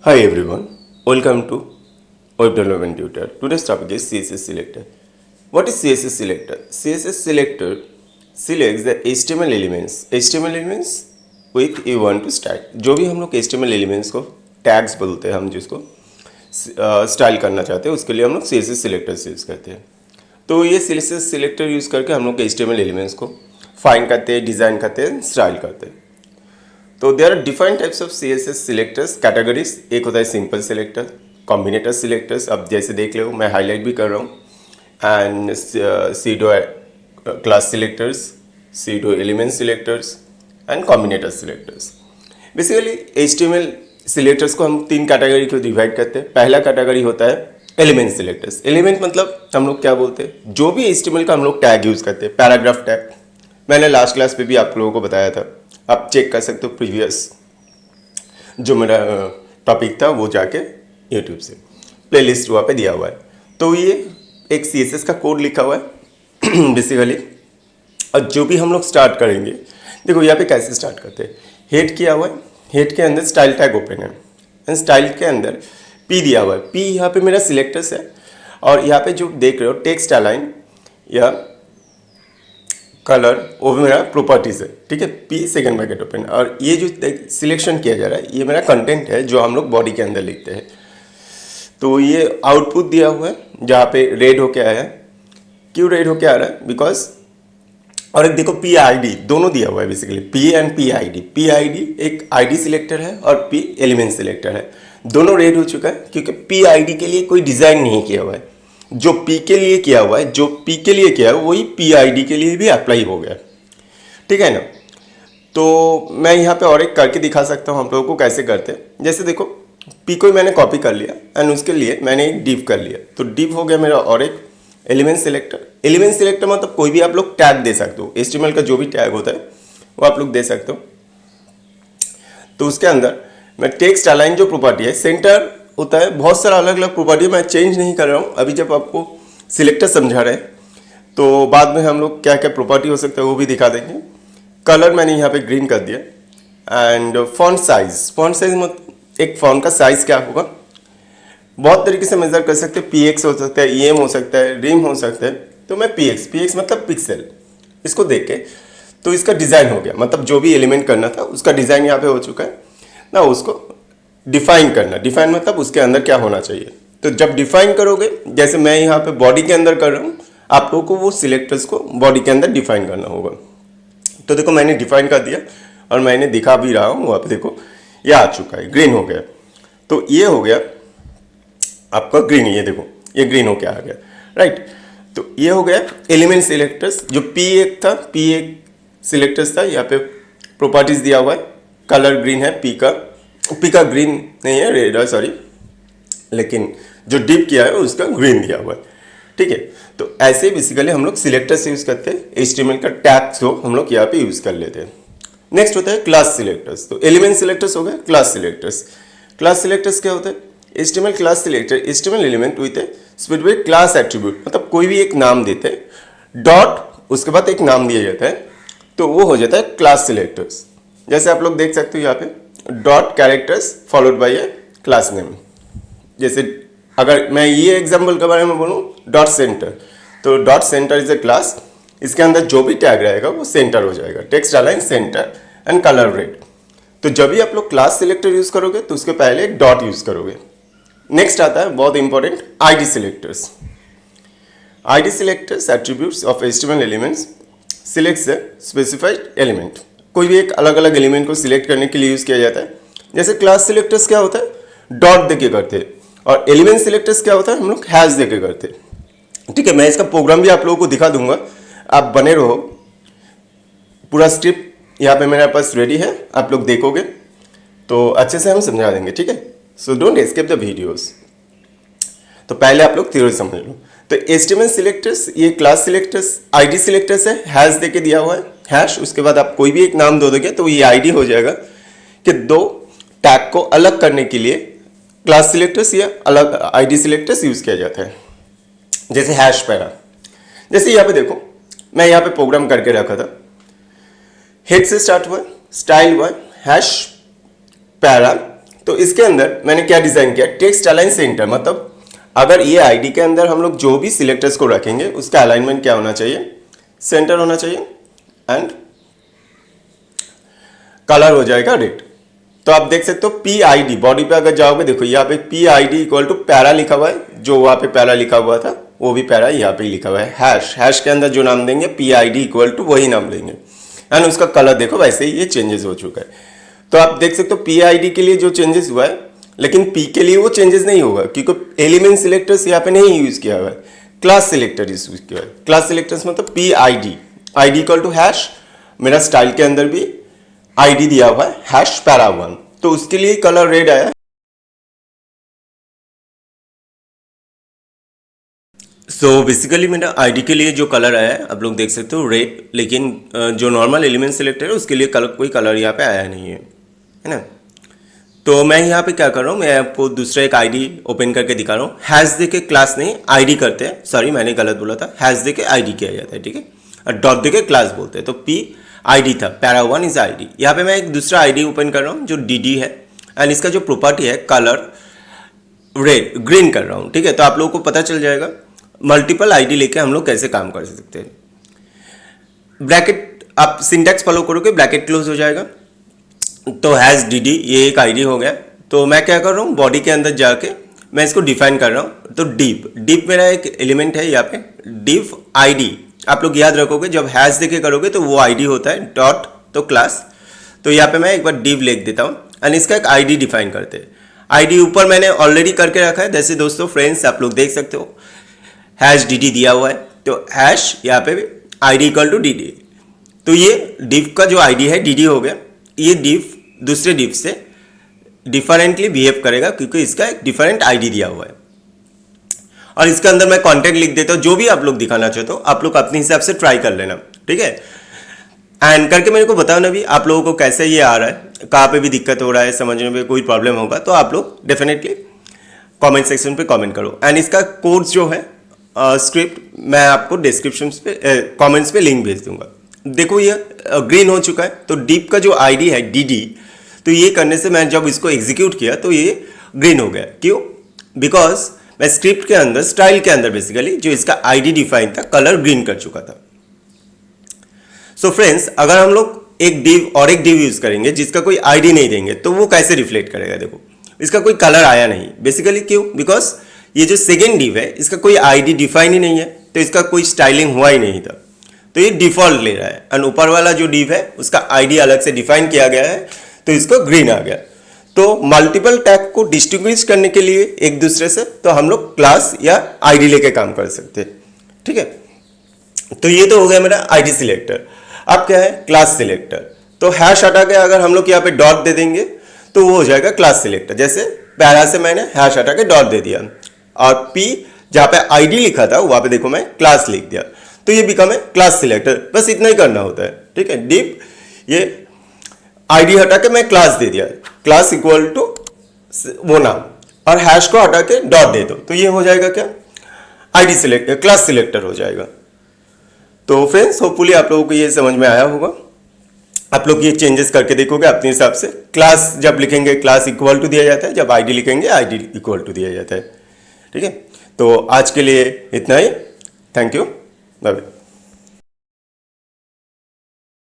Hi everyone, welcome to Web Development Tutor. Today's topic is CSS Selector. What is CSS Selector? CSS Selector selects the HTML elements with you want to style. जो भी हम लोग HTML elements को tags बोलते हैं, हम जिसको style करना चाहते हैं उसके लिए हम लोग CSS Selector यूज़ करते हैं. तो ये CSS Selector यूज़ करके हम लोग HTML elements को फाइंड करते हैं, डिज़ाइन करते हैं, स्टाइल करते हैं. तो there are different types of CSS selectors categories. एक होता है सिंपल सिलेक्टर, कॉम्बिनेटर सिलेक्टर्स. अब जैसे देख लो मैं हाईलाइट भी कर रहा हूँ. And pseudo class selectors, pseudo element selectors and combinator selectors. Basically HTML selectors को हम तीन कैटेगरी को डिवाइड करते हैं. पहला कैटेगरी होता है एलिमेंट सिलेक्टर्स. एलिमेंट मतलब हम लोग क्या बोलते हैं, जो भी HTML का हम लोग टैग यूज़ करते हैं. पैराग्राफ टैग मैंने लास्ट क्लास पे भी आप लोगों को बताया था, आप चेक कर सकते हो प्रीवियस जो मेरा टॉपिक था वो जाके यूट्यूब से प्लेलिस्ट वहाँ पे दिया हुआ है. तो ये एक CSS का कोड लिखा हुआ है बेसिकली. और जो भी हम लोग स्टार्ट करेंगे, देखो यहाँ पे कैसे स्टार्ट करते हैं. हेड किया हुआ है, हेड के अंदर स्टाइल टैग ओपन है एंड स्टाइल के अंदर P दिया हुआ है. P यहाँ पे मेरा सिलेक्टर्स है और यहाँ पे जो देख रहे हो टेक्स्ट अलाइन या कलर वो भी मेरा प्रॉपर्टीज है. ठीक है, P सेकंड ब्रैकेट ओपन. और ये जो सिलेक्शन किया जा रहा है ये मेरा कंटेंट है जो हम लोग बॉडी के अंदर लिखते हैं. तो ये आउटपुट दिया हुआ है जहाँ पे रेड होके आया है. क्यों रेड होके आ रहा है? बिकॉज और एक देखो PID दोनों दिया हुआ है basically, P and PID. PID एक ID सिलेक्टर है और P एलिमेंट सिलेक्टर है. दोनों रेड हो चुका है क्योंकि PID के लिए कोई डिज़ाइन नहीं किया हुआ है. जो P के लिए किया हुआ है, जो P के लिए किया है वही PID के लिए भी अप्लाई हो गया. ठीक है ना. तो मैं यहाँ पे और एक करके दिखा सकता हूँ आप लोगों को कैसे करते हैं. जैसे देखो P को ही मैंने कॉपी कर लिया एंड उसके लिए मैंने एक डिव कर लिया. तो डिव हो गया मेरा और एक एलिमेंट सिलेक्टर. एलिमेंट सिलेक्टर मतलब कोई भी आप लोग टैग दे सकते हो. HTML का जो भी टैग होता है वो आप लोग दे सकते हो. तो उसके अंदर मैं टेक्स्ट अलाइन जो प्रॉपर्टी है, सेंटर होता है, बहुत सारा अलग अलग प्रॉपर्टी मैं चेंज नहीं कर रहा हूँ. अभी जब आपको सिलेक्टर समझा रहे हैं तो बाद में हम लोग क्या क्या प्रॉपर्टी हो सकता है वो भी दिखा देंगे. कलर मैंने यहाँ पे ग्रीन कर दिया. एंड फॉन्ट साइज मतलब एक फॉन्ट का साइज क्या होगा, बहुत तरीके से मेजर कर सकते हैं. PX हो सकता है, EM हो सकता है, रिम हो सकता है. तो मैं PX मतलब पिक्सल, इसको देख के तो इसका डिज़ाइन हो गया. मतलब जो भी एलिमेंट करना था उसका डिज़ाइन यहाँ पे हो चुका है ना. उसको डिफाइन करना, डिफाइन मतलब उसके अंदर क्या होना चाहिए. तो जब डिफाइन करोगे, जैसे मैं यहाँ पे बॉडी के अंदर कर रहा हूँ, आप लोगों को वो सिलेक्टर्स को बॉडी के अंदर डिफाइन करना होगा. तो देखो मैंने डिफाइन कर दिया और मैंने दिखा भी रहा हूँ. वहाँ पे देखो ये आ चुका है, ग्रीन हो गया. तो ये हो गया आपका ग्रीन. ये देखो ये ग्रीन होके आ गया, राइट. तो ये हो गया एलिमेंट सिलेक्टर्स. जो P1 था, P1 सिलेक्टर्स था. यहाँ पे प्रॉपर्टीज दिया हुआ है. कलर ग्रीन है, P का ग्रीन नहीं है, रेड है, सॉरी. लेकिन जो डिप किया है उसका ग्रीन दिया हुआ है. ठीक है. तो ऐसे बेसिकली हम लोग सिलेक्टर्स यूज़ करते हैं. HTML का टैग्स को हम लोग यहाँ पे यूज़ कर लेते हैं. नेक्स्ट होता है क्लास सिलेक्टर्स. तो एलिमेंट सिलेक्टर्स हो गए, क्लास सिलेक्टर्स. क्लास सिलेक्टर्स क्या होता है? HTML class selector HTML element with a specific class attribute. मतलब कोई भी एक नाम देते हैं, डॉट उसके बाद एक नाम दिया जाता है, तो वो हो जाता है क्लास सिलेक्टर्स. जैसे आप लोग देख सकते हो यहाँ पे dot characters followed by A class name. जैसे अगर मैं ये एग्जांपल के बारे में बोलूँ, डॉट सेंटर, तो dot centre is a class. इसके अंदर जो भी टैग रहेगा वो सेंटर हो जाएगा. Text align centre and colour red. तो जब भी आप लोग क्लास सिलेक्टर यूज़ करोगे तो उसके पहले एक डॉट यूज़ करोगे. नेक्स्ट आता है बहुत important ID selectors. ID selectors attributes of HTML elements selects a specified element. कोई भी एक अलग अलग एलिमेंट को सिलेक्ट करने के लिए यूज़ किया जाता है. जैसे क्लास सिलेक्टर्स क्या होता है, डॉट देके करते हैं. और एलिमेंट सिलेक्टर्स क्या होता है, हम लोग हैश देके करते हैं. ठीक है, मैं इसका प्रोग्राम भी आप लोगों को दिखा दूंगा, आप बने रहो. पूरा स्क्रिप्ट यहाँ पे मेरे पास रेडी है, आप लोग देखोगे तो अच्छे से हम समझा देंगे. ठीक है, so don't escape the videos. तो पहले आप लोग थ्योरी समझ लो. तो HTML सिलेक्टर्स ये क्लास सिलेक्टर्स ID सिलेक्टर्स है, हैश देके दिया हुआ है, हैश. उसके बाद आप कोई भी एक नाम दे दोगे तो ये ID हो जाएगा. कि दो टैग को अलग करने के लिए क्लास सिलेक्टर्स या अलग ID सिलेक्टर्स यूज किया जाता है. जैसे हैश पैरा. जैसे यहाँ पे देखो मैं यहाँ पे प्रोग्राम करके रखा था. हेड से स्टार्ट हुआ, स्टाइल हुआ, हैश पैरा तो इसके अंदर मैंने क्या डिज़ाइन किया, टेक्स्ट अलाइन सेंटर, मतलब अगर ये आईडी के अंदर हम लोग जो भी सिलेक्टर्स को रखेंगे उसका अलाइनमेंट क्या होना चाहिए, सेंटर होना चाहिए, एंड कलर हो जाएगा रेड। तो आप देख सकते हो पी आई डी, बॉडी पे अगर जाओगे देखो यहाँ पे P I D equal to para लिखा हुआ है, जो वहाँ पे पैरा लिखा हुआ था वो भी पैरा यहाँ पे लिखा हुआ है। हैश, हैश के अंदर जो नाम देंगे P I D equal to वही नाम लेंगे, एंड उसका कलर देखो वैसे ही ये चेंजेस हो चुका है। तो आप देख सकते हो पी आई डी के लिए जो चेंजेस हुआ है, लेकिन पी के लिए वो चेंजेस नहीं होगा क्योंकि एलिमेंट सिलेक्टर्स यहाँ पे नहीं यूज किया हुआ है, क्लास सिलेक्टर यूज किया है। क्लास सिलेक्टर्स मतलब P I D, I D equal to hash, मेरा स्टाइल के अंदर भी आईडी दिया हुआ है हैश पैरा 1, तो उसके लिए कलर रेड आया। सो बेसिकली मेरा आईडी के लिए जो कलर आया है आप लोग देख सकते हो रेड, लेकिन जो नॉर्मल एलिमेंट सिलेक्टर है उसके लिए कलर, कोई कलर यहाँ पे आया नहीं है ना। तो मैं यहाँ पे क्या कर रहा हूँ, मैं आपको दूसरा एक आईडी ओपन करके दिखा रहा हूँ। हैश दे के क्लास नहीं आईडी करते हैं, सॉरी मैंने गलत बोला था, हैश दे के आईडी किया जाता है, ठीक है, और डॉट दे के क्लास बोलते हैं। तो पी आईडी था, पैरा 1 इज आईडी। यहाँ पे मैं एक दूसरा आईडी ओपन कर रहा हूँ जो डी है, एंड इसका जो प्रॉपर्टी है कलर रेड, ग्रीन कर रहा हूँ, ठीक है। तो आप लोगों को पता चल जाएगा मल्टीपल आईडी लेके हम लोग कैसे काम कर सकते हैं। ब्रैकेट आप सिंटैक्स फॉलो करोगे, ब्रैकेट क्लोज हो जाएगा। तो हैज डी डी, ये एक आईडी हो गया। तो मैं क्या कर रहा हूँ, बॉडी के अंदर जाके मैं इसको डिफाइन कर रहा हूँ। तो डिव, डिव मेरा एक एलिमेंट है यहाँ पे, डिव आईडी। आप लोग याद रखोगे जब हैश देके करोगे तो वो आईडी होता है, डॉट तो क्लास। तो यहाँ पे मैं एक बार डिव लिख देता हूँ, एंड इसका एक आईडी डिफाइन करते हैं। आईडी ऊपर मैंने ऑलरेडी करके रखा है, जैसे दोस्तों फ्रेंड्स आप लोग देख सकते हो हैश डी डी दिया हुआ है। तो हैश यहाँ पे भी ID equal to D D. तो ये डिव का जो आईडी है डी डी हो गया। ये डिव दूसरे डिव से डिफरेंटली बिहेव करेगा क्योंकि इसका एक डिफरेंट आईडी दिया हुआ है। और इसके अंदर मैं कंटेंट लिख देता हूँ, जो भी आप लोग दिखाना चाहते हो आप लोग अपने हिसाब से ट्राई कर लेना, ठीक है। एंड करके मेरे को बताओ ना भी आप लोगों को कैसे ये आ रहा है, कहाँ पे भी दिक्कत हो रहा है, समझने में कोई प्रॉब्लम होगा तो आप लोग डेफिनेटली कमेंट सेक्शन पे कमेंट करो। एंड इसका कोर्स जो है स्क्रिप्ट मैं आपको डिस्क्रिप्शन पे कमेंट्स पे लिंक भेज दूंगा। देखो ये ग्रीन हो चुका है। तो डीप का जो आईडी है डी डी, तो ये करने से मैं जब इसको एग्जीक्यूट किया तो ये ग्रीन हो गया। क्यों? बिकॉज मैं स्क्रिप्ट के अंदर, स्टाइल के अंदर बेसिकली जो इसका आईडी डिफाइन था, कलर ग्रीन कर चुका था। सो फ्रेंड्स, अगर हम लोग एक डिव और एक डिव यूज करेंगे जिसका कोई आईडी नहीं देंगे तो वो कैसे रिफ्लेक्ट करेगा? देखो इसका कोई कलर आया नहीं बेसिकली। क्यों? बिकॉज ये जो सेकेंड डिव है इसका कोई आईडी डिफाइन ही नहीं है, तो इसका कोई स्टाइलिंग हुआ ही नहीं था, तो ये डिफॉल्ट ले रहा है। एंड ऊपर वाला जो डिव है उसका आईडी अलग से डिफाइन किया गया है, तो इसको ग्रीन आ गया। तो मल्टीपल टैग को डिस्टिंग्विश करने के लिए एक दूसरे से तो हम लोग क्लास या आईडी लेके काम कर सकते हैं, ठीक है। तो ये तो हो गया मेरा आईडी सिलेक्टर। अब क्या है? Class selector. तो हैश हटा के अगर हम लोग यहाँ पे डॉट दे देंगे तो वो हो जाएगा क्लास सिलेक्टर। जैसे पैरा से मैंने हैश हटा के डॉट दे दिया, और पी जहाँ पे आईडी लिखा था वहाँ पे देखो मैं क्लास लिख दिया, तो ये बिकम है क्लास सिलेक्टर। बस इतना ही करना होता है, ठीक है। डिप ये आईडी हटा के मैं क्लास दे दिया, क्लास इक्वल टू वो नाम, और हैश को हटा के डॉट दे दो, तो ये हो जाएगा क्या? आईडी सिलेक्टर, क्लास सिलेक्टर हो जाएगा। तो फ्रेंड्स होपफुली आप लोगों को ये समझ में आया होगा। आप लोग ये चेंजेस करके देखोगे अपने हिसाब से। क्लास जब लिखेंगे क्लास इक्वल टू दिया जाता है, जब आईडी लिखेंगे आईडी इक्वल टू दिया जाता है, ठीक है। तो आज के लिए इतना ही। Thank you, bye bye.